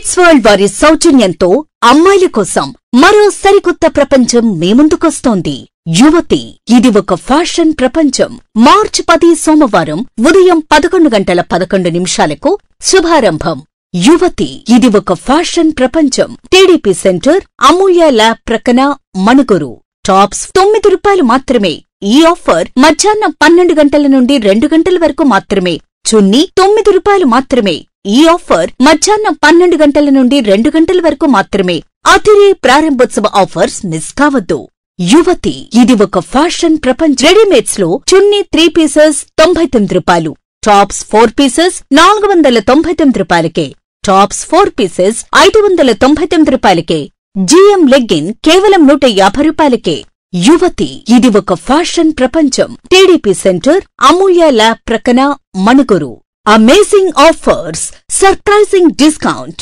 Kids world వారి సౌజన్యంతో అమ్మాయిల కోసం మరో సరికొత్త ప్రపంచం మీ ముందుకొస్తోంది. యువతి, ఇది ఒక ఫ్యాషన్ ప్రపంచం. మార్చి 10 సోమవారం ఉదయం 11:11 శుభారంభం. యువతి, ఇది ఒక ఫ్యాషన్ ప్రపంచం. టీడీపీ సెంటర్, అమూల్య ల్యాబ్ ప్రక్కన, మణుగురు. టాప్స్ ₹9 మాత్రమే. ఈ ఆఫర్ మధ్యాహ్నం 12 గంటల నుండి 2 గంటల వరకు మాత్రమే. చున్నీ ₹9 మాత్రమే. ఈ ఆఫర్ మధ్యాహ్నం 12 గంటల నుండి 2 గంటల వరకు మాత్రమే. అతిరే ప్రారంభోత్సవ ఆఫర్స్ మిస్ కావద్దు. యువతి, ఇది ఒక ఫ్యాషన్ ప్రపంచం. రెడీమేడ్స్ లో చున్నీ 3 pieces ₹99, tops 4 pieces ₹499, tops 4 pieces ₹599, GM legging కేవలం ₹150. యువతి, ఇది ఒక ఫ్యాషన్ ప్రపంచం. టీడీపీ సెంటర్, అమూల్య ల్యాబ్ ప్రక్కన, Manuguru. Amazing offers, surprising discount.